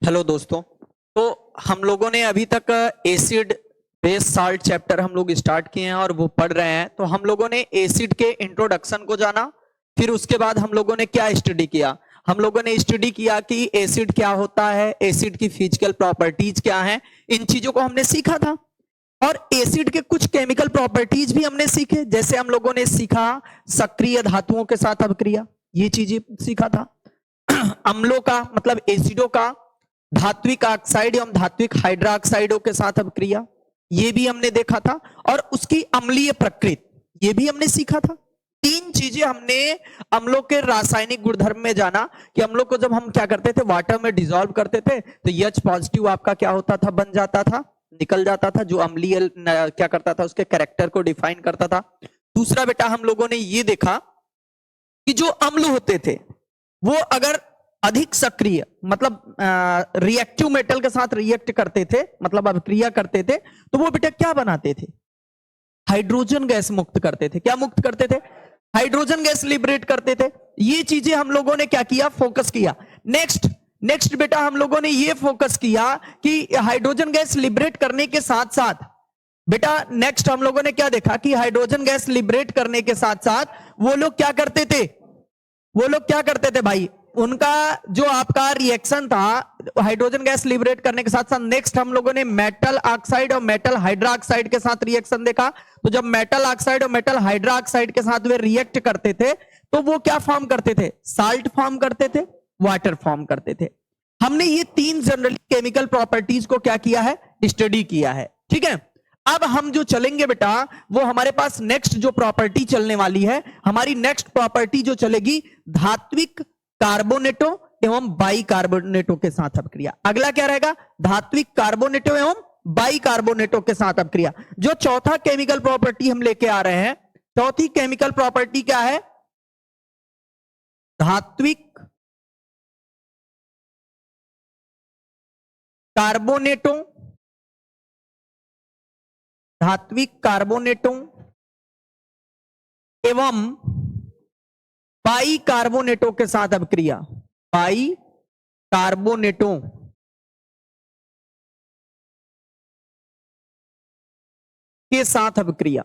Hello दोस्तों। तो हम लोगों ने अभी तक एसिड बेस साल्ट चैप्टर हम लोग स्टार्ट किए हैं और वो पढ़ रहे हैं। तो हम लोगों ने एसिड के इंट्रोडक्शन को जाना, फिर उसके बाद हम लोगों ने क्या स्टडी किया। हम लोगों ने स्टडी किया कि एसिड क्या होता है, एसिड की फिजिकल प्रॉपर्टीज क्या हैं, इन चीजों को हमने सीखा था। और एसिड के कुछ केमिकल प्रॉपर्टीज भी हमने सीखे, जैसे हम लोगों ने सीखा सक्रिय धातुओं के साथ अभिक्रिया, ये चीजें सीखा था। अम्लों का मतलब एसिडों का धात्विक ऑक्साइड एवं धात्विक हाइड्रोक्साइडों के साथ अभिक्रिया, ये भी हमने देखा था। और उसकी अम्लीय प्रकृति, ये भी हमने सीखा था। तीन चीजें हमने अम्लों के रासायनिक गुणधर्म में जाना कि अम्लों को जब हम क्या करते थे, वाटर में डिसॉल्व करते थे तो H पॉजिटिव आपका क्या होता था, बन जाता था, निकल जाता था, जो अम्लीय क्या करता था, उसके कैरेक्टर को डिफाइन करता था। दूसरा बेटा हम लोगों ने ये देखा कि जो अम्ल होते थे वो अगर अधिक सक्रिय मतलब रिएक्टिव मेटल के साथ रिएक्ट करते थे, मतलब अभिक्रिया करते थे, तो वो बेटा क्या बनाते थे, हाइड्रोजन गैस मुक्त करते थे। क्या मुक्त करते थे? हाइड्रोजन गैस लिबरेट करते थे। ये चीजें हम लोगों ने क्या किया, फोकस किया। नेक्स्ट बेटा हम लोगों ने ये फोकस किया कि हाइड्रोजन गैस लिबरेट करने के साथ साथ बेटा नेक्स्ट हम लोगों ने क्या देखा कि हाइड्रोजन गैस लिबरेट करने के साथ साथ वो लोग क्या करते थे, वो लोग क्या करते थे भाई, उनका जो आपका रिएक्शन था हाइड्रोजन गैस लिबरेट करने के साथ साथ, नेक्स्ट हम लोगों ने मेटल ऑक्साइड और मेटल हाइड्रोक्साइड के साथ रिएक्शन देखा। तो जब मेटल ऑक्साइड और मेटल हाइड्रोक्साइड के साथ वे रिएक्ट करते थे तो वो क्या फॉर्म करते थे, साल्ट फॉर्म करते थे, वाटर फॉर्म करते थे। हमने ये तीन जनरली केमिकल प्रॉपर्टीज को क्या किया है, स्टडी किया है। ठीक है, अब हम जो चलेंगे बेटा वो हमारे पास नेक्स्ट जो प्रॉपर्टी चलने वाली है, हमारी नेक्स्ट प्रॉपर्टी जो चलेगी धात्विक कार्बोनेटों एवं बाई कार्बोनेटों के साथ अभिक्रिया। अगला क्या रहेगा, धात्विक कार्बोनेटों एवं बाई कार्बोनेटों के साथ अभिक्रिया। जो चौथा केमिकल प्रॉपर्टी हम लेके आ रहे हैं, चौथी केमिकल प्रॉपर्टी क्या है, धात्विक कार्बोनेटों, धात्विक कार्बोनेटों एवं बाई कार्बोनेटों के साथ अभिक्रिया, बाई कार्बोनेटों के साथ अभिक्रिया।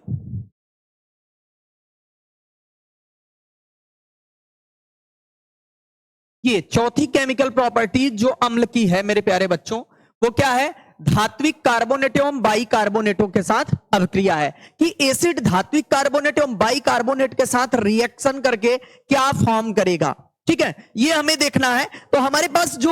ये चौथी केमिकल प्रॉपर्टी जो अम्ल की है मेरे प्यारे बच्चों, वो क्या है, धात्विक कार्बोनेट एवं बाई कार्बोनेटों के साथ अभिक्रिया है। कि एसिड धात्विक कार्बोनेट एवं बाई कार्बोनेट के साथ रिएक्शन करके क्या फॉर्म करेगा। ठीक है, ये हमें देखना है। तो हमारे पास जो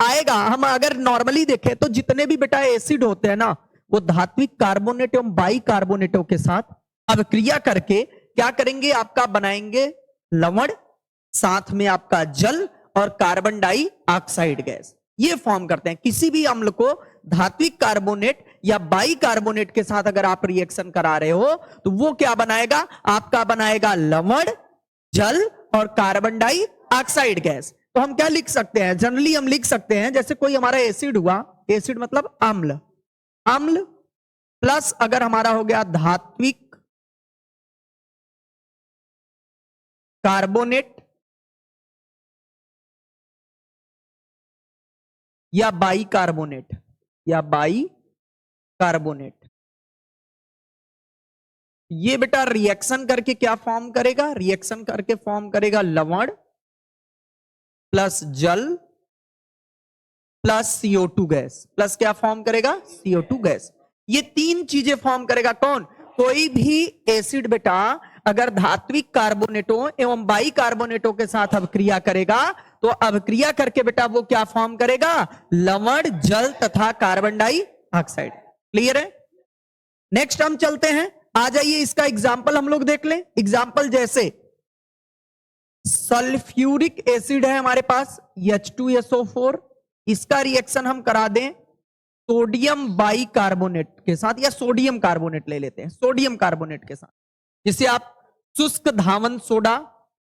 आएगा, हम अगर नॉर्मली देखें तो जितने भी बेटा एसिड होते हैं ना, वो धात्विक कार्बोनेट एवं बाई कार्बोनेटों के साथ अभिक्रिया करके क्या करेंगे, आपका बनाएंगे लवण, साथ में आपका जल और कार्बन डाइऑक्साइड गैस, ये फॉर्म करते हैं। किसी भी अम्ल को धात्विक कार्बोनेट या बाई कार्बोनेट के साथ अगर आप रिएक्शन करा रहे हो तो वो क्या बनाएगा, आपका बनाएगा लवण, जल और कार्बन डाइऑक्साइड गैस। तो हम क्या लिख सकते हैं, जनरली हम लिख सकते हैं जैसे कोई हमारा एसिड हुआ, एसिड मतलब अम्ल, अम्ल प्लस अगर हमारा हो गया धात्विक कार्बोनेट या बाई कार्बोनेट, या बाई कार्बोनेट, ये बेटा रिएक्शन करके क्या फॉर्म करेगा, रिएक्शन करके फॉर्म करेगा लवण प्लस जल प्लस CO2 गैस, प्लस क्या फॉर्म करेगा, CO2 गैस। ये तीन चीजें फॉर्म करेगा कौन, कोई भी एसिड बेटा अगर धात्विक कार्बोनेटों एवं बाई कार्बोनेटों के साथ अभिक्रिया करेगा तो अभिक्रिया करके बेटा वो क्या फॉर्म करेगा, लवण, जल तथा कार्बन डाइऑक्साइड। क्लियर है? नेक्स्ट हम चलते हैं, आ जाइए इसका एग्जाम्पल हम लोग देख लें। एग्जाम्पल जैसे सल्फ्यूरिक एसिड है हमारे पास H2SO4, इसका रिएक्शन हम करा दें सोडियम बाई कार्बोनेट के साथ, या सोडियम कार्बोनेट ले लेते हैं, सोडियम कार्बोनेट के साथ, जिसे आप शुष्क धावन सोडा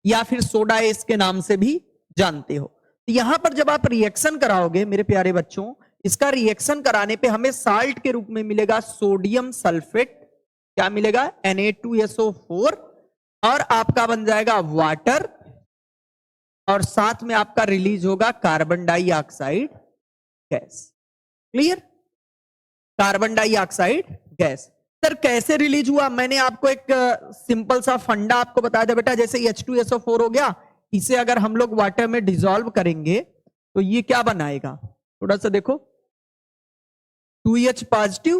या फिर सोडा एस के नाम से भी जानते हो। तो यहां पर जब आप रिएक्शन कराओगे मेरे प्यारे बच्चों, इसका रिएक्शन कराने पे हमें साल्ट के रूप में मिलेगा सोडियम सल्फेट, क्या मिलेगा, Na2SO4, और आपका बन जाएगा वाटर, और साथ में आपका रिलीज होगा carbon dioxide gas. Clear? Carbon dioxide gas. Sir कैसे रिलीज हुआ? मैंने आपको एक सिंपल सा फंडा आपको बताया था बेटा, जैसे H2SO4 हो गया, इसे अगर हम लोग वाटर में डिसॉल्व करेंगे तो ये क्या बनाएगा? थोड़ा सा देखो, 2H पॉजिटिव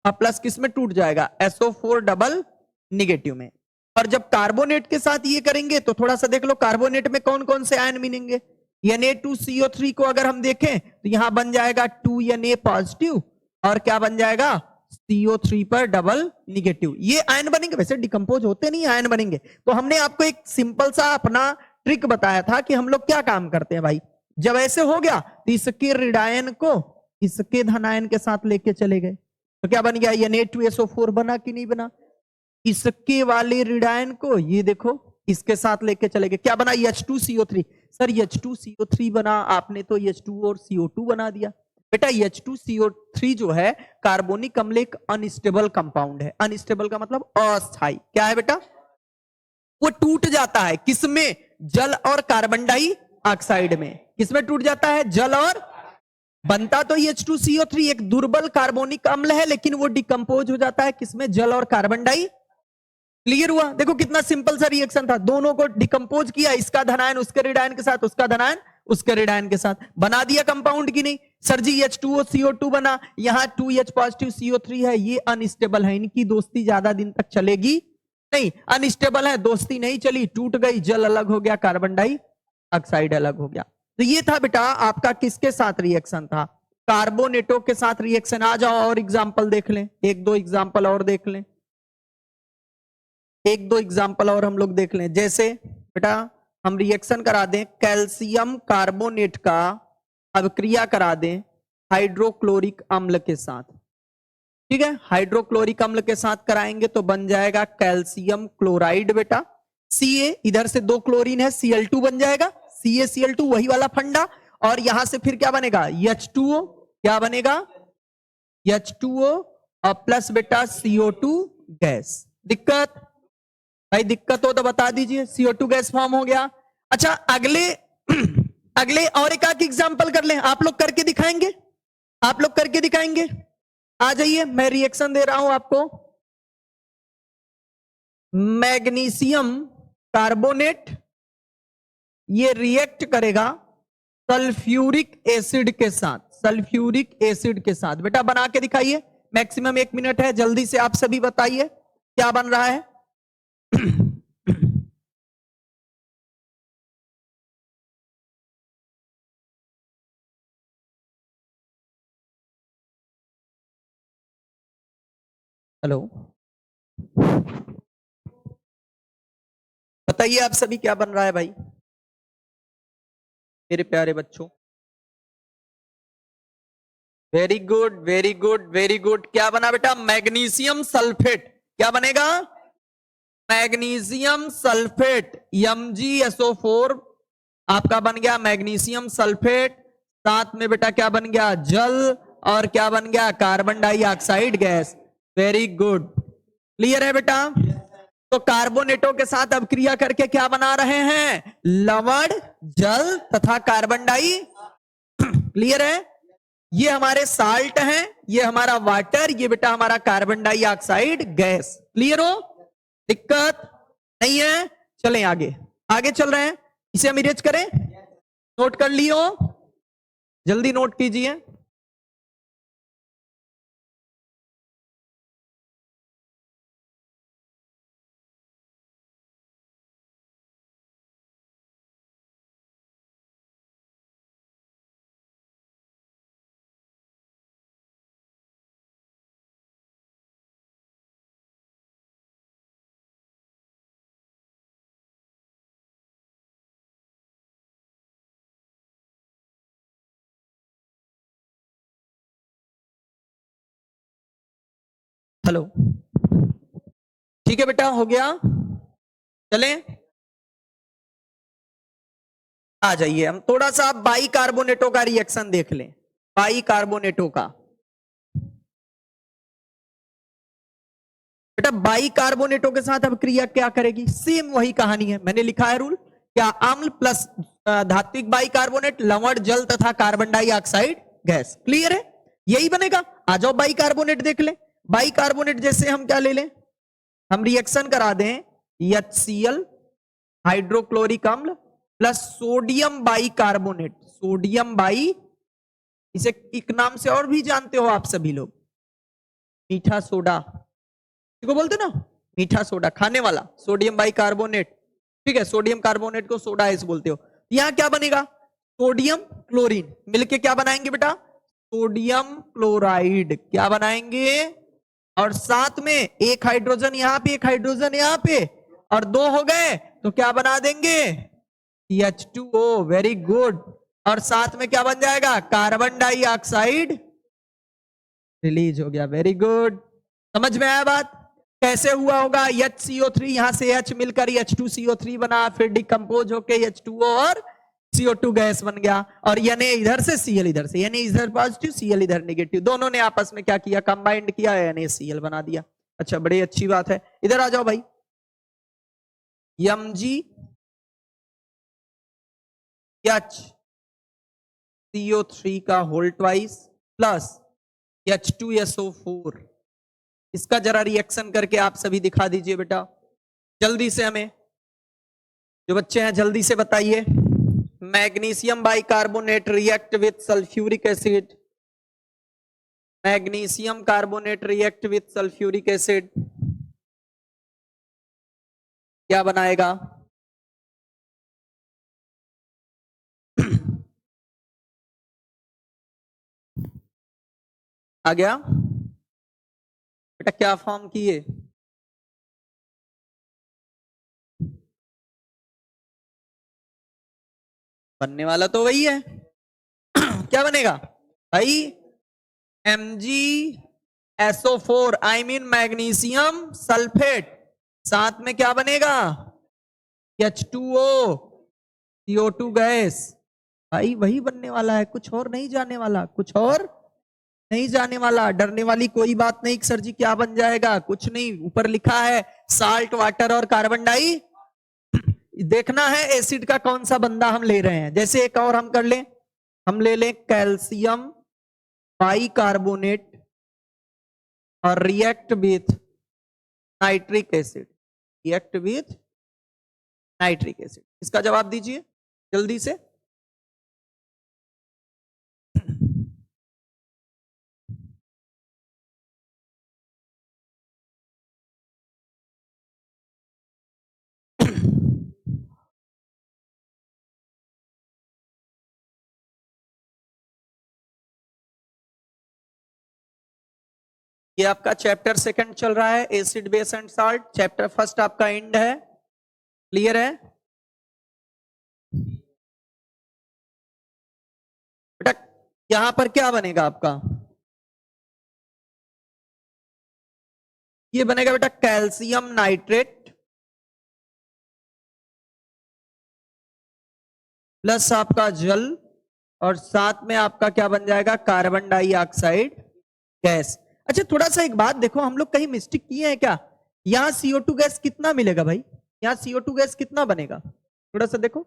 और प्लस किस में टूट जाएगा? SO4 डबल निगेटिव में। और जब कार्बोनेट के साथ ये करेंगे तो थोड़ा सा देख लो, कार्बोनेट में कौन कौन से आयन मिलेंगे? Na2CO3 को अगर हम देखें तो यहां बन जाएगा 2Na पॉजिटिव और क्या बन जाएगा? CO3 पर डबल निगेटिव। ये आयन बनेंगे, वैसे डिकम्पोज होते नहीं, आयन बनेंगे। तो हमने आपको एक सिंपल सा अपना ट्रिक बताया था कि हम लोग क्या काम करते हैं भाई, जब ऐसे हो गया तो इसके ऋणायन को इसके धनायन के साथ लेके चले गए तो क्या बन गया? Na2SO4 बना कि नहीं बना? इसके वाले ऋणायन को ये देखो इसके साथ लेके चले गए, क्या बना? H2CO3। सर H2CO3 बना, आपने तो H2 और CO2 बना दिया। बेटा H2CO3 जो है कार्बोनिक अम्ल एक अनस्टेबल कंपाउंड है। अनस्टेबल का मतलब अस्थाई। क्या है बेटा? वो टूट जाता है किसमें? जल और कार्बन डाइऑक्साइड में। किसमें टूट जाता है? जल और। बनता तो H2CO3 एक दुर्बल कार्बोनिक अम्ल है, लेकिन वो डिकम्पोज हो जाता है किसमें? जल और कार्बन डाइ। क्लियर हुआ? देखो कितना सिंपल सा रिएक्शन था, दोनों को डिकम्पोज किया, इसका धनायन उसके ऋणायन के साथ, उसका धनायन उसके ऋणायन के साथ, बना दिया कंपाउंड की नहीं? सर जी H2O CO2 बना, यहां 2H पॉजिटिव CO3 है, ये अनस्टेबल है, इनकी दोस्ती ज्यादा दिन तक चलेगी नहीं। अनस्टेबल है, दोस्ती नहीं चली, टूट गई, जल अलग हो गया, कार्बन डाइऑक्साइड अलग हो गया। तो ये था बेटा आपका किसके साथ रिएक्शन था? कार्बोनेटों के साथ रिएक्शन। आ जाओ और एग्जांपल देख लें, एक दो एग्जांपल और देख लें, एक दो एग्जांपल और हम लोग देख लें। जैसे बेटा हम रिएक्शन करा दें, कैल्शियम कार्बोनेट का अभिक्रिया करा दें हाइड्रोक्लोरिक अम्ल के साथ। ठीक है, हाइड्रोक्लोरिक अम्ल के साथ कराएंगे तो बन जाएगा कैल्शियम क्लोराइड बेटा। Ca इधर से दो क्लोरीन है, Cl2 बन जाएगा, CaCl2 वही वाला फंडा। और यहां से फिर क्या बनेगा? H2O। क्या बनेगा? H2O और प्लस बेटा CO2 गैस। दिक्कत भाई? दिक्कत हो तो बता दीजिए। CO2 गैस फॉर्म हो गया। अच्छा अगले अगले और एक एग्जांपल कर लें, आप लोग करके दिखाएंगे, आप लोग करके दिखाएंगे। आ जाइए, मैं रिएक्शन दे रहा हूं आपको। मैग्नीशियम कार्बोनेट ये रिएक्ट करेगा सल्फ्यूरिक एसिड के साथ, सल्फ्यूरिक एसिड के साथ। बेटा बना के दिखाइए, मैक्सिमम 1 मिनट है, जल्दी से आप सभी बताइए क्या बन रहा है। हेलो, बताइए आप सभी क्या बन रहा है भाई मेरे प्यारे बच्चों। Very good very good very good. क्या बना बेटा? Magnesium sulphate. क्या बनेगा? मैग्नीशियम सल्फेट, MgSO4 आपका बन गया मैग्नीशियम सल्फेट। साथ में बेटा क्या बन गया? जल। और क्या बन गया? Carbon dioxide gas. Very good, clear है बेटा? तो कार्बोनेटों के साथ अभिक्रिया करके क्या बना रहे हैं? लवण, जल तथा कार्बन डाइ। क्लियर है? ये हमारे साल्ट हैं, ये हमारा वाटर, ये बेटा हमारा कार्बन डाइऑक्साइड गैस। क्लियर हो? दिक्कत नहीं है? चलें आगे, आगे चल रहे हैं। इसे हम इरेज करें, नोट कर लियो, जल्दी नोट कीजिए। हेलो, ठीक है बेटा, हो गया? चलें आ जाइए, हम थोड़ा सा बाई कार्बोनेटों का रिएक्शन देख लें। बाई कार्बोनेटों का बेटा, बाई कार्बोनेटों के साथ अब क्रिया क्या करेगी? सेम वही कहानी है, मैंने लिखा है रूल। क्या? अम्ल प्लस धात्विक बाई कार्बोनेट, लवण, जल तथा कार्बन डाइऑक्साइड गैस। क्लियर है? यही बनेगा। आ जाओ बाइकार्बोनेट देख लें। बाइकार्बोनेट जैसे हम क्या ले लें, हम रिएक्शन करा दें HCl हाइड्रोक्लोरिक अम्ल plus sodium bicarbonate, sodium by, इसे एक नाम से और भी जानते हो आप सभी लोग, मीठा सोडा को बोलते ना, मीठा सोडा खाने वाला, सोडियम बाइकार्बोनेट। ठीक है, सोडियम कार्बोनेट को सोडा ऐसे बोलते हो। यहां क्या बनेगा, सोडियम क्लोरीन मिलके क्या बनाएंगे बेटा, सोडियम क्लोराइड। क्या बनाएंगे, और साथ में एक हाइड्रोजन यहां पे, एक हाइड्रोजन यहां पे, और दो हो गए तो क्या बना देंगे, H2O। Very good. और साथ में क्या बन जाएगा, कार्बन डाइऑक्साइड रिलीज हो गया। Very good. समझ में आया बात, कैसे हुआ होगा, HCO3 यहां से H मिलकर H2CO3 बना, फिर डिकम्पोज होके H2O और CO2 गैस बन गया, और Na इधर से Cl इधर से, Na इधर पॉजिटिव Cl इधर नेगेटिव, दोनों ने आपस में क्या किया, कंबाइंड किया, NaCl बना दिया। अच्छा, बड़ी अच्छी बात है। इधर आ जाओ भाई, MgHCO3 का होल ट्वाइस प्लस H2SO4, इसका जरा रिएक्शन करके आप सभी दिखा दीजिए बेटा, जल्दी से हमें, जो बच्चे हैं जल्दी से बताइए। Magnesium bicarbonate react with sulphuric acid, magnesium carbonate react with sulphuric acid, क्या बनाएगा, आ गया बेटा, क्या फॉर्म किए, बनने वाला तो वही है। क्या बनेगा भाई, MgSO4 I mean magnesium sulphate, साथ में क्या बनेगा, H2O CO2 गैस। भाई वही बनने वाला है, कुछ और नहीं जाने वाला, कुछ और नहीं जाने वाला। डरने वाली कोई बात नहीं सर जी क्या बन जाएगा, कुछ नहीं, ऊपर लिखा है साल्ट वाटर और कार्बन डाई। देखना है एसिड का कौन सा बंदा हम ले रहे हैं। जैसे एक और हम कर लें, हम ले लें कैल्शियम बाइकार्बोनेट और react with nitric acid, react with nitric acid. इसका जवाब दीजिए जल्दी से। ये आपका चैप्टर सेकंड चल रहा है, acid base and salt. Chapter first आपका एंड है, क्लियर है बेटा। यहां पर क्या बनेगा आपका, ये बनेगा बेटा कैल्शियम नाइट्रेट प्लस आपका जल, और साथ में आपका क्या बन जाएगा, कार्बन डाइऑक्साइड गैस। अच्छा थोड़ा सा एक बात देखो, हम लोग कहीं मिस्टेक किए हैं क्या, यहां CO2 गैस कितना मिलेगा भाई, यहां CO2 गैस कितना बनेगा, थोड़ा सा देखो।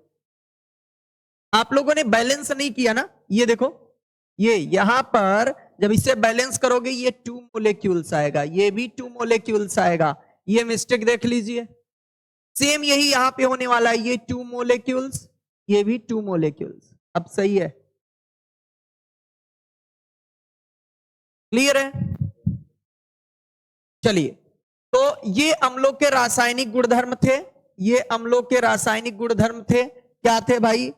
आप लोगों ने बैलेंस नहीं किया ना, ये देखो, ये यहां पर जब इसे बैलेंस करोगे ये 2 मोलेक्यूल्स आएगा, ये भी 2 मोलेक्यूल्स आएगा, ये मिस्टेक देख लीजिए। सेम यही यहां पे होने वाला है, ये 2 मोलेक्यूल्स, ये भी 2 मोलेक्यूल्स। अब सही है, क्लियर है। चलिए, तो ये अम्लों के रासायनिक गुणधर्म थे, ये अम्लों के रासायनिक गुणधर्म थे। क्या थे भाई,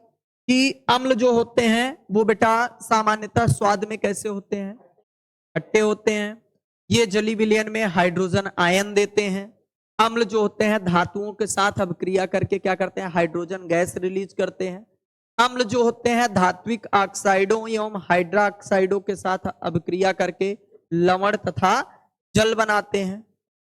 कि अम्ल जो होते हैं वो बेटा सामान्यतः स्वाद में कैसे होते हैं, खट्टे होते हैं। ये जली विलयन में हाइड्रोजन आयन देते हैं। अम्ल जो होते हैं धातुओं के साथ अभिक्रिया करके क्या करते हैं, हाइड्रोजन गैस रिलीज करते हैं। अम्ल जो होते हैं धात्विक ऑक्साइडों एवं हाइड्रोक्साइडों के साथ अभिक्रिया करके लवण तथा जल बनाते हैं।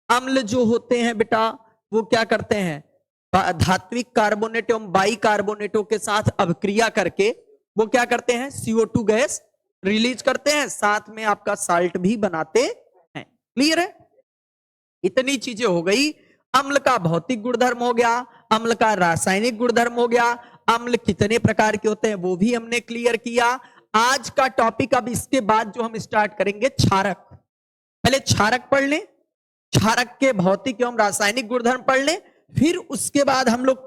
अम्ल जो होते हैं बेटा वो क्या करते हैं, धात्विक कार्बोनेट एवं बाइकार्बोनेटों के साथ अभिक्रिया करके वो क्या करते हैं, CO2 गैस रिलीज करते हैं, साथ में आपका साल्ट भी बनाते हैं। क्लियर है, इतनी चीजें हो गई। अम्ल का भौतिक गुणधर्म हो गया, अम्ल का रासायनिक गुणधर्म हो गया, अम्ल कितने प्रकार के होते हैं वो भी हमने क्लियर किया। आज का टॉपिक अब इसके बाद जो हम स्टार्ट करेंगे क्षारक। पहले क्षारक पढ़ लें, क्षारक के भौतिक एवं रासायनिक गुणधर्म पढ़ लें, फिर उसके बाद हम लोग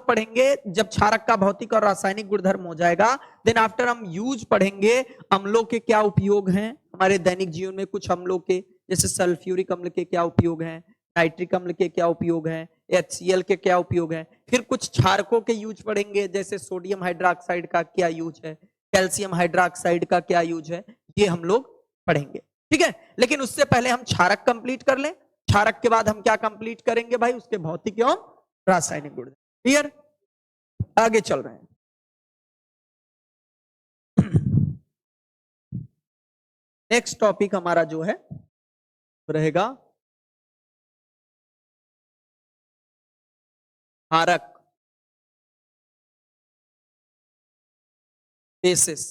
पढ़ेंगे जब क्षारक का भौतिक और रासायनिक गुणधर्म हो जाएगा, देन आफ्टर हम यूज पढ़ेंगे अम्लों के क्या उपयोग हैं हमारे दैनिक जीवन में। कुछ अम्लों के जैसे सल्फ्यूरिक अम्ल के क्या उपयोग हैं, नाइट्रिक अम्ल के क्या उपयोग हैं, HCl के क्या उपयोग हैं। फिर कुछ क्षारकों के यूज पढ़ेंगे, जैसे सोडियम हाइड्रोक्साइड का क्या यूज है, कैल्शियम हाइड्रोक्साइड का क्या यूज है, ये हम लोग पढ़ेंगे। ठीक है, लेकिन उससे पहले हम क्षारक कंप्लीट कर लें। क्षारक के बाद हम क्या कंप्लीट करेंगे भाई, उसके भौतिक एवं रासायनिक गुण। क्लियर, आगे चल रहे हैं। नेक्स्ट टॉपिक हमारा जो है रहेगा क्षारक बेसिस।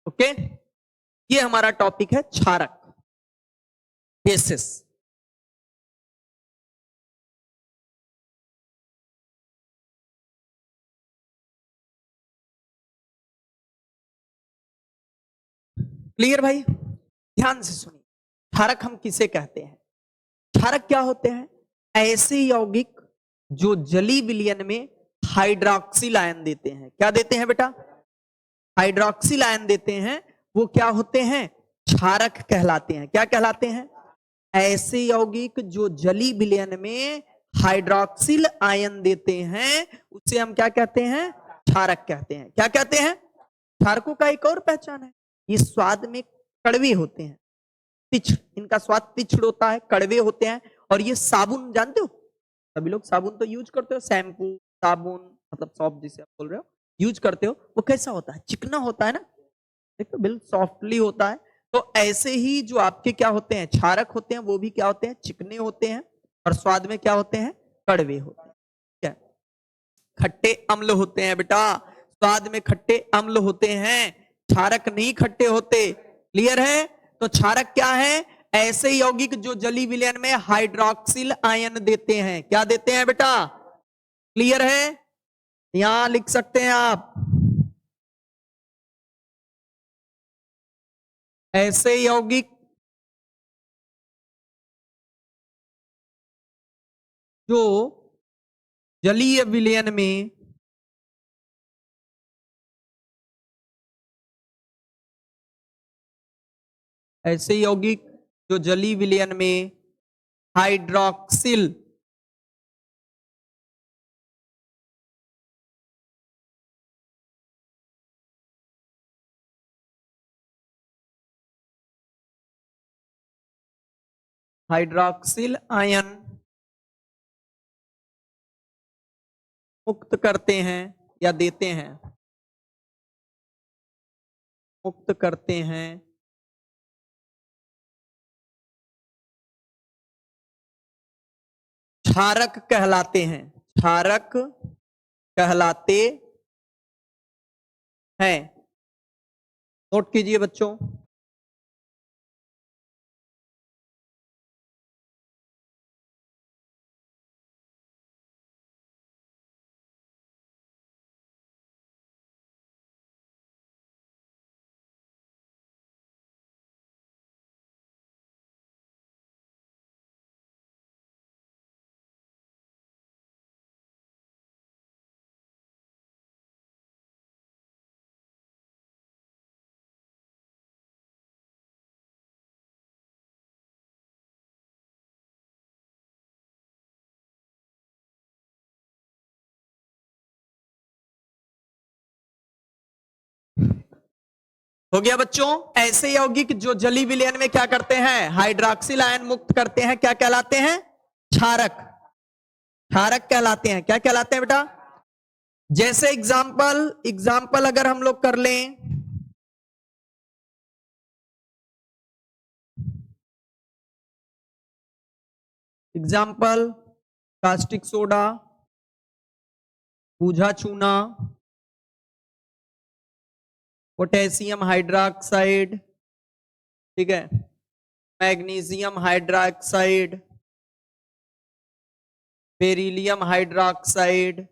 ओके, ये हमारा टॉपिक है क्षारक बेसिस। क्लियर भाई, ध्यान से सुनिए। क्षारक हम किसे कहते हैं? क्षारक क्या होते हैं? ऐसे यौगिक जो जलीय विलयन में हाइड्रोक्सिल आयन देते हैं। क्या देते हैं बेटा? हाइड्रोक्सिल आयन देते हैं। वो क्या होते हैं? क्षारक कहलाते हैं। क्या कहलाते हैं? ऐसे यौगिक जो जलीय विलयन में हाइड्रोक्सिल आयन देते हैं, उसे हम क्या कहते हैं? क्षारक कहते हैं। क्या कहते हैं? क्षारकों का एक और पहचान है, ये स्वाद में कड़वे होते हैं, तिछ, इनका स्वाद तिछड़ होता है, कड़वे होते हैं। और ये साबुन जानते हो, सभी लोग साबुन तो यूज करते हो, शैम्पू साबुन मतलब सॉफ्ट जिसे आप बोल रहे हो यूज करते हो, वो कैसा होता है? चिकना होता है ना, देखो बिल्कुल सॉफ्टली होता है। तो ऐसे ही जो आपके क्या होते हैं, क्षारक होते हैं, वो भी क्या होते हैं? चिकने होते हैं और स्वाद में क्या होते हैं? कड़वे होते हैं। क्या खट्टे अम्ल होते हैं बेटा, स्वाद में खट्टे अम्ल होते हैं, क्षारक नहीं खट्टे होते। क्लियर है? तो क्षारक क्या है? ऐसे यौगिक जो जलीय विलयन में हाइड्रोक्सिल आयन देते हैं। क्या देते हैं बेटा? क्लियर है? यहां लिख सकते हैं आप, ऐसे यौगिक जो जलीय विलयन में ऐसे यौगिक जो जलीय विलयन में हाइड्रोक्सिल हाइड्रोक्सिल आयन मुक्त करते हैं या देते हैं, मुक्त करते हैं, क्षारक कहलाते हैं। क्षारक कहलाते हैं। नोट कीजिए बच्चों। हो गया बच्चों? ऐसे यौगिक जो जलीय विलयन में क्या करते हैं? हाइड्रोक्सिल आयन मुक्त करते हैं, क्या कहलाते हैं? क्षारक। क्षारक कहलाते हैं। क्या कहलाते हैं बेटा? जैसे एग्जाम्पल अगर हम लोग कर लें, एग्जाम्पल कास्टिक सोडा, बूझा चूना, पोटेशियम हाइड्रोक्साइड, ठीक है, मैग्नीशियम हाइड्रोक्साइड, बेरिलियम हाइड्रोक्साइड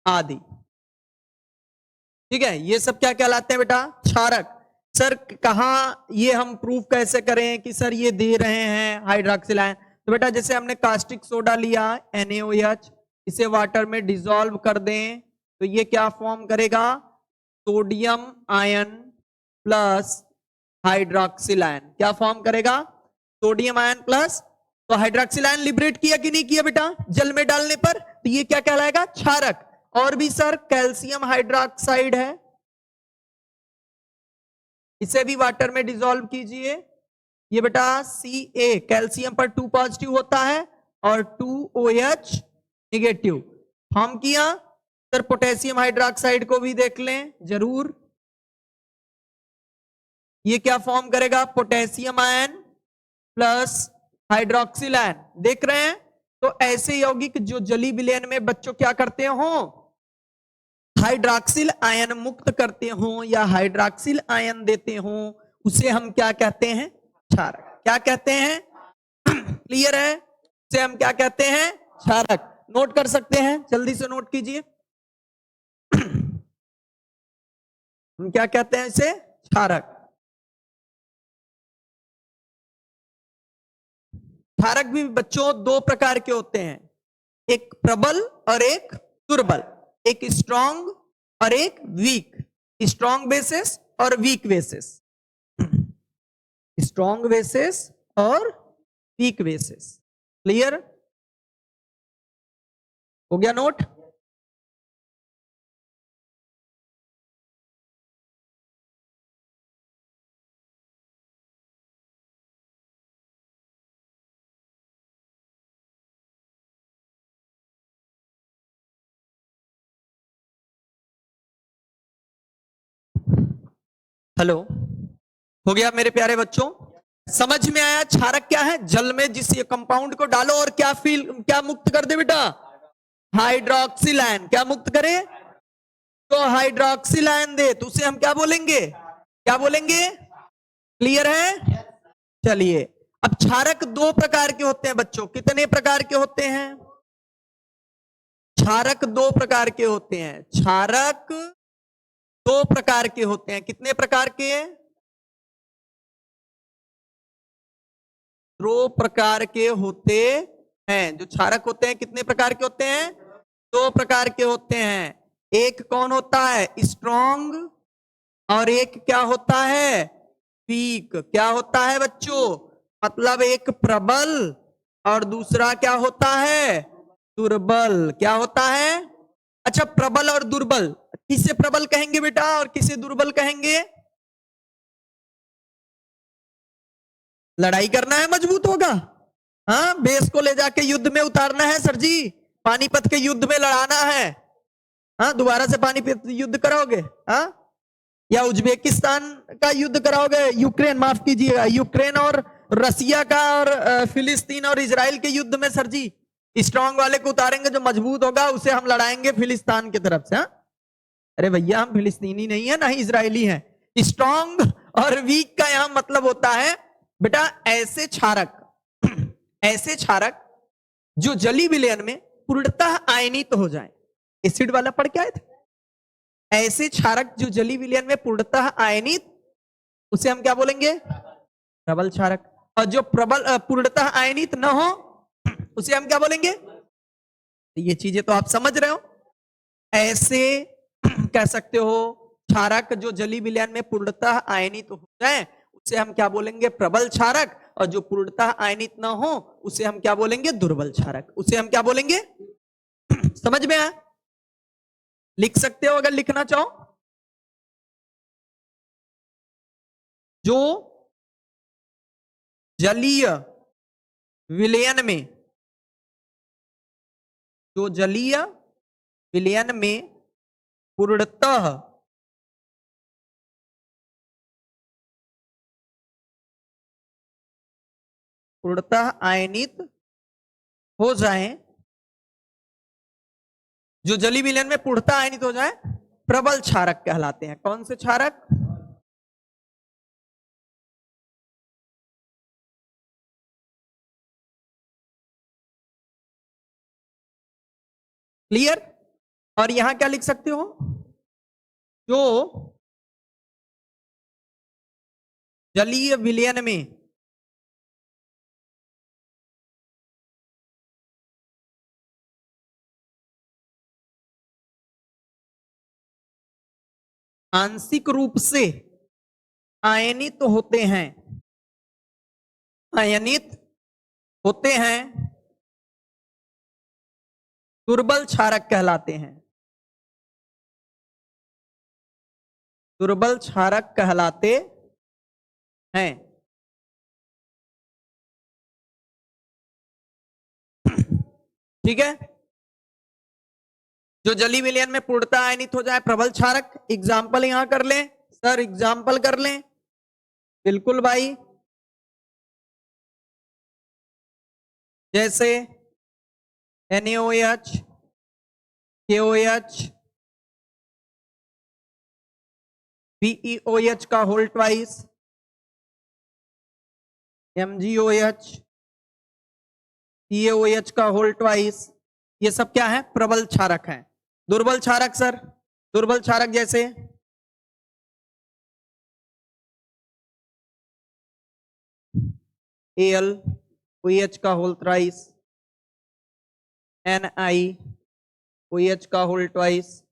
आदि। ठीक है, ये सब क्या कहलाते हैं बेटा? क्षारक। सर कहाँ ये हम प्रूफ कैसे करें कि सर ये दे रहे हैं हाइड्रोक्सिल आयन? तो बेटा जैसे हमने कास्टिक सोडा लिया NaOH, इसे वाटर में डिसॉल्व कर दें तो ये क्या फॉर्म करेगा? Sodium ion plus hydroxyl ion. क्या फॉर्म करेगा? सोडियम आयन प्लस, तो हाइड्रोक्सिल आयन लिबरेट किया कि नहीं किया बेटा जल में डालने पर? तो ये क्या कहलाएगा? क्षारक। और भी सर कैल्शियम हाइड्रोक्साइड है, इसे भी वाटर में डिसॉल्व कीजिए। ये बेटा Ca कैल्शियम पर 2 पॉजिटिव होता है और 2OH निगेटिव फॉर्म किया। सर पोटेशियम हाइड्रोक्साइड को भी देख लें जरूर, ये क्या फॉर्म करेगा? Potassium ion plus hydroxyl ion. देख रहे हैं? तो ऐसे यौगिक जो जली विलयन में बच्चों क्या करते हो, हाइड्रोक्सिल आयन मुक्त करते हो या हाइड्रोक्सिल आयन देते हो, उसे हम क्या कहते हैं? क्षारक। क्या कहते हैं? क्लियर है? उसे हम क्या कहते हैं? क्षारक। नोट कर सकते हैं, जल्दी से नोट कीजिए। हम क्या कहते हैं इसे? क्षारक। क्षारक भी बच्चों दो प्रकार के होते हैं, एक प्रबल और एक दुर्बल, एक स्ट्रॉन्ग और एक वीक। स्ट्रॉन्ग बेसिस और वीक बेसिस, स्ट्रॉन्ग बेसिस और वीक बेसिस। क्लियर हो गया नोट? हेलो, हो गया मेरे प्यारे बच्चों? समझ में आया क्षारक क्या है? जल में जिस ये कंपाउंड को डालो और क्या मुक्त कर दे बेटा? Hydroxyl ion. क्या मुक्त करे? तो हाइड्रोक्सिल आयन दे तो उसे हम क्या बोलेंगे? क्या बोलेंगे? क्लियर है? चलिए, अब क्षारक दो प्रकार के होते हैं बच्चों। कितने प्रकार के होते हैं? क्षारक दो प्रकार के होते हैं। क्षारक दो प्रकार के होते हैं। कितने प्रकार के? दो प्रकार के होते हैं। जो क्षारक होते हैं कितने प्रकार के होते हैं? दो प्रकार के होते हैं। एक कौन होता है? स्ट्रॉन्ग, और एक क्या होता है? वीक। क्या होता है बच्चों? मतलब एक प्रबल और दूसरा क्या होता है? दुर्बल। क्या होता है? अच्छा, प्रबल और दुर्बल, किसे प्रबल कहेंगे बेटा और किसे दुर्बल कहेंगे? लड़ाई करना है मजबूत होगा, हाँ, बेस को ले जाके युद्ध में उतारना है सर जी, पानीपत के युद्ध में लड़ाना है, हाँ, दोबारा से पानीपत युद्ध कराओगे, हाँ, या उज्बेकिस्तान का युद्ध कराओगे, यूक्रेन, माफ कीजिएगा, यूक्रेन और रसिया का, और फिलिस्तीन और इजराइल के युद्ध में सर जी स्ट्रांग वाले को उतारेंगे, जो मजबूत होगा उसे हम लड़ाएंगे फिलिस्तीन की तरफ से, हाँ? अरे भैया हम फिलिस्तीनी नहीं है ना ही इजरायली हैं। स्ट्रांग और वीक का यहां मतलब होता है बेटा ऐसे क्षारक, ऐसे क्षारक जो जली विलयन में पूर्णतः आयनित हो जाए। एसिड वाला पढ़ के आए थे? ऐसे क्षारक जो जली विलयन में पूर्णतः आयनित, उसे हम क्या बोलेंगे? प्रबल क्षारक। और जो प्रबल पूर्णतः आयनित न हो उसे हम क्या बोलेंगे? ये चीजें तो आप समझ रहे हो। ऐसे कह सकते हो क्षारक जो जली विलयन में पूर्णतः आयनित हो जाए उसे हम क्या बोलेंगे? प्रबल क्षारक। और जो पूर्णतः आयनित न हो उसे हम क्या बोलेंगे? दुर्बल क्षारक। उसे हम क्या बोलेंगे? समझ में आया? लिख सकते हो अगर लिखना चाहो। जो जलीय विलयन में, जो जलीय विलयन में पूर्णतः आयनित हो जाए, जो जली विलयन में पूर्णतः आयनित हो जाए, प्रबल क्षारक कहलाते हैं। कौन से क्षारक? क्लियर? और यहां क्या लिख सकते हो? जो जलीय विलयन में आंशिक रूप से आयनित होते हैं, आयनित होते हैं, दुर्बल क्षारक कहलाते हैं, दुर्बल क्षारक कहलाते हैं। ठीक है, जो जली विलयन में पूर्णतः आयनित हो जाए प्रबल क्षारक। एग्जाम्पल यहां कर लें सर, एग्जाम्पल कर लें। बिल्कुल भाई, जैसे NaOH, KOH, BeOH का होल ट्वाइस, MgOH, CaOH का होल ट्वाइस, ये सब क्या है? प्रबल क्षारक है। दुर्बल क्षारक सर, दुर्बल क्षारक जैसे AlOH का होल थ्राइस, NiOH का होल ट्वाइस,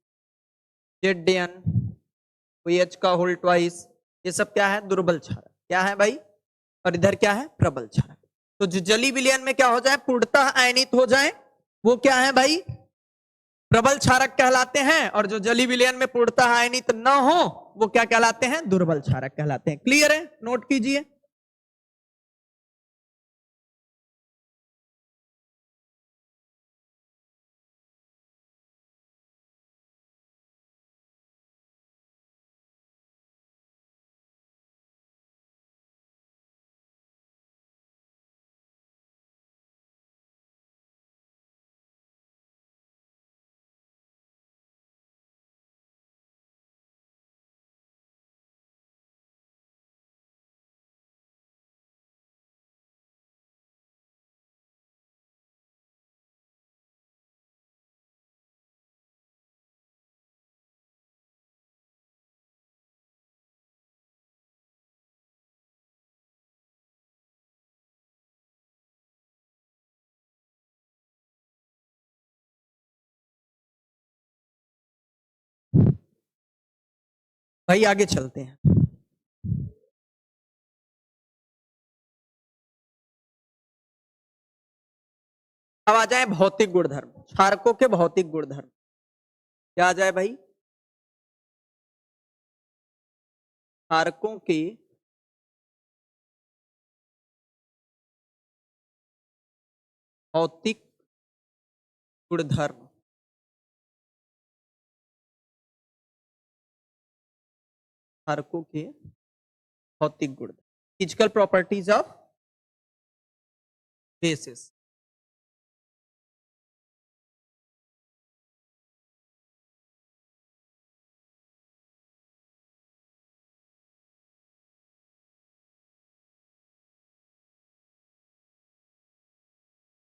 ZnOH का होल ट्वाइस, ये सब क्या है? दुर्बल क्षारक। क्या है भाई? और इधर क्या है? प्रबल क्षारक। तो जो जली विलयन में क्या हो जाए? पूर्णतः आयनित हो जाए, वो क्या है भाई? प्रबल क्षारक कहलाते हैं। और जो जली विलयन में पूर्णतः आयनित न हो, वो क्या कहलाते हैं? दुर्बल क्षारक कहलाते हैं। क्लियर है? नोट कीजिए। भाई आगे चलते हैं। अब आ जाए भौतिक गुणधर्म, क्षारकों के भौतिक गुणधर्म। क्या आ जाए भाई? क्षारकों के भौतिक गुणधर्म। क्षारकों के भौतिक गुण, physical properties of basis.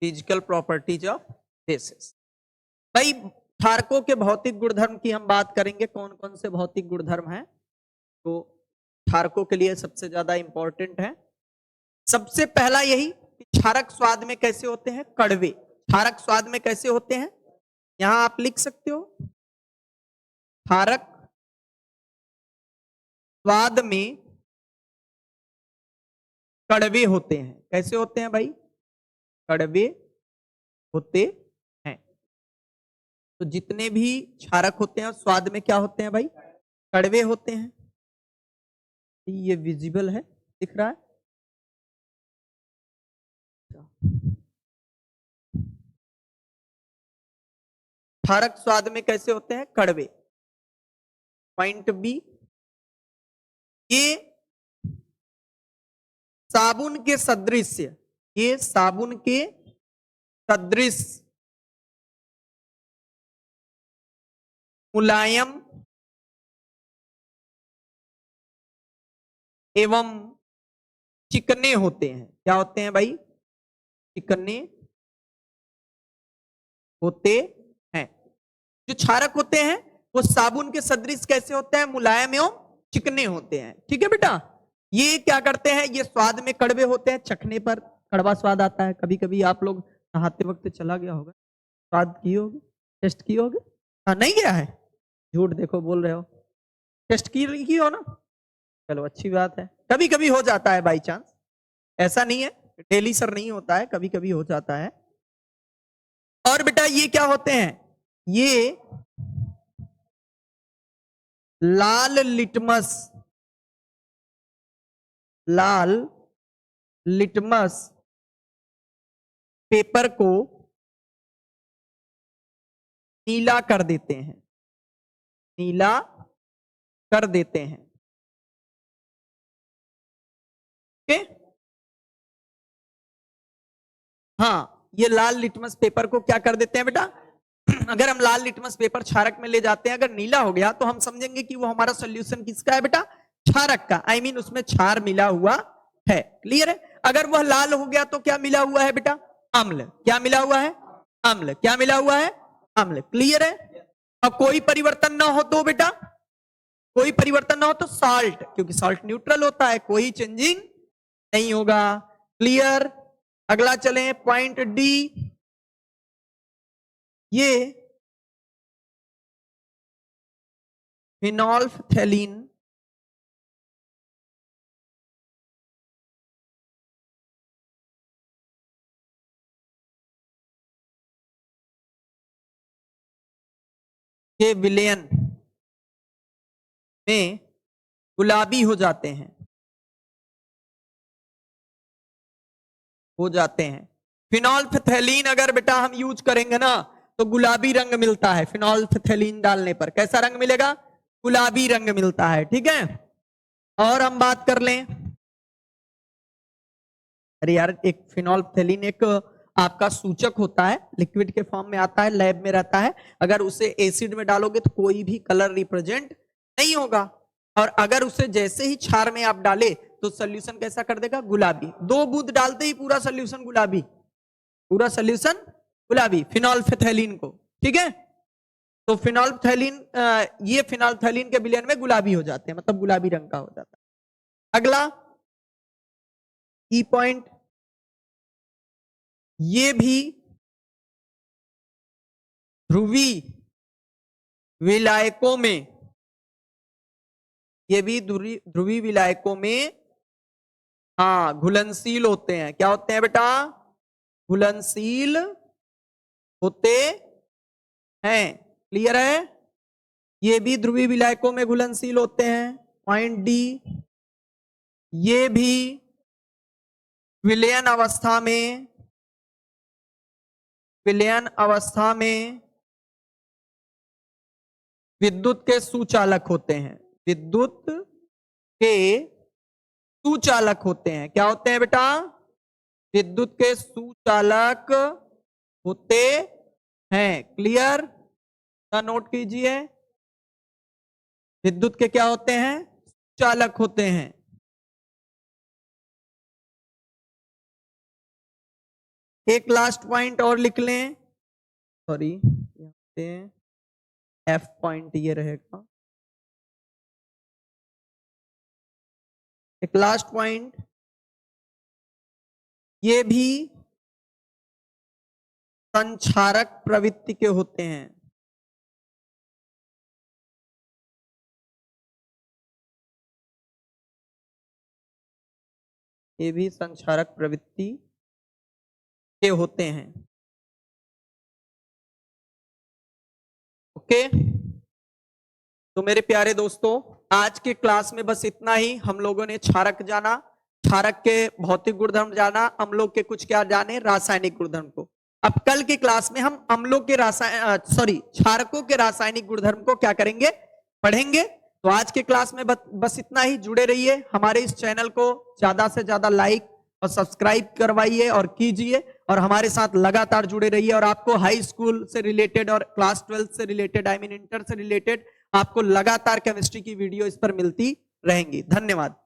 Physical properties of basis. भाई क्षारकों के भौतिक गुणधर्म की हम बात करेंगे। कौन कौन से भौतिक गुणधर्म हैं तो क्षारकों के लिए सबसे ज्यादा इंपॉर्टेंट है? सबसे पहला यही कि क्षारक स्वाद में कैसे होते हैं? कड़वे। क्षारक स्वाद में कैसे होते हैं? यहां आप लिख सकते हो, क्षारक स्वाद में कड़वे होते हैं। कैसे होते हैं भाई? कड़वे होते हैं। तो जितने भी क्षारक होते हैं स्वाद में क्या होते हैं भाई? कड़वे होते हैं। ये विजिबल है, दिख रहा है? क्षारक स्वाद में कैसे होते हैं? कड़वे। पॉइंट बी, ये साबुन के सदृश, ये साबुन के सदृश मुलायम एवं चिकने होते हैं। क्या होते हैं भाई? चिकने होते हैं। जो क्षारक होते हैं वो साबुन के सदृश कैसे होते हैं, मुलायम एवं चिकने होते हैं। ठीक है बेटा, ये क्या करते हैं, ये स्वाद में कड़वे होते हैं, चखने पर कड़वा स्वाद आता है। कभी कभी आप लोग नहाते वक्त चला गया होगा, स्वाद की होगी, टेस्ट की होगी। हाँ, नहीं गया है, झूठ देखो बोल रहे हो, टेस्ट की हो ना, चलो अच्छी बात है। कभी कभी हो जाता है बाई चांस, ऐसा नहीं है, डेली सर नहीं होता है, कभी कभी हो जाता है। और बेटा ये क्या होते हैं, ये लाल लिटमस पेपर को नीला कर देते हैं, नीला कर देते हैं। ओके, हाँ, ये लाल लिटमस पेपर को क्या कर देते हैं बेटा, अगर हम लाल लिटमस पेपर क्षारक में ले जाते हैं, अगर नीला हो गया तो हम समझेंगे कि वो हमारा सोल्यूशन किसका है बेटा, क्षारक का। आई मीन उसमें क्षार मिला हुआ है। क्लियर है? अगर वह लाल हो गया तो क्या मिला हुआ है बेटा, अम्ल। क्या मिला हुआ है, अम्ल। क्या मिला हुआ है, अम्ल। क्लियर है? और कोई परिवर्तन ना हो तो बेटा, कोई परिवर्तन ना हो तो साल्ट, क्योंकि साल्ट न्यूट्रल होता है, कोई चेंजिंग नहीं होगा। क्लियर? अगला चलें, पॉइंट डी, ये फिनोल्फथैलीन के विलयन में गुलाबी हो जाते हैं, फिनोल्फथैलीन अगर बेटा हम यूज करेंगे ना तो गुलाबी रंग मिलता है। फिनोल्फथैलीन डालने पर कैसा रंग मिलेगा, गुलाबी रंग मिलता है। ठीक है, और हम बात कर लें, अरे यार, एक फिनोल्फथैलीन एक आपका सूचक होता है, लिक्विड के फॉर्म में आता है, लैब में रहता है। अगर उसे एसिड में डालोगे तो कोई भी कलर रिप्रेजेंट नहीं होगा, और अगर उसे जैसे ही क्षार में आप डाले तो सोल्यूशन कैसा कर देगा, गुलाबी। 2 बूंद डालते ही पूरा सोल्यूशन गुलाबी, पूरा सोल्यूशन गुलाबी, फिनोल्फथैलीन को। ठीक है, तो फिनोल्फथैलीन, ये फिनोल्फथैलीन के विलयन में गुलाबी हो जाते हैं, मतलब गुलाबी रंग का हो जाता है। अगला ई पॉइंट, ये भी ध्रुवी विलायकों में, ये भी ध्रुवी विलायकों में हाँ घुलनशील होते हैं। क्या होते हैं बेटा, घुलनशील होते हैं। क्लियर है? ये भी ध्रुवी विलायकों में घुलनशील होते हैं। पॉइंट डी, ये भी विलयन अवस्था में विद्युत के सुचालक होते हैं, विद्युत के सुचालक होते हैं। क्या होते हैं बेटा, विद्युत के सुचालक होते हैं। क्लियर? नोट कीजिए, विद्युत के क्या होते हैं, सुचालक होते हैं। एक लास्ट पॉइंट और लिख लें, सॉरी यहाँ पे एफ पॉइंट ये रहेगा। एक लास्ट पॉइंट, ये भी संक्षारक प्रवृत्ति के होते हैं। ये भी संक्षारक प्रवृत्ति के होते हैं। ओके, तो मेरे प्यारे दोस्तों, आज के क्लास में बस इतना ही। हम लोगों ने क्षारक जाना, क्षारक के भौतिक गुणधर्म जाना, अम्लों के कुछ क्या जाने, रासायनिक गुणधर्म को। अब कल की क्लास में हम अम्लों के क्षारकों के रासायनिक गुणधर्म को क्या करेंगे, पढ़ेंगे। तो आज के क्लास में बस इतना ही। जुड़े रहिए, हमारे इस चैनल को ज्यादा से ज्यादा लाइक और सब्सक्राइब करवाइए और कीजिए, और हमारे साथ लगातार जुड़े रहिए। और आपको हाई स्कूल से रिलेटेड और क्लास 12 से रिलेटेड, आई मीन इंटर से रिलेटेड, आपको लगातार केमिस्ट्री की वीडियो इस पर मिलती रहेंगी। धन्यवाद।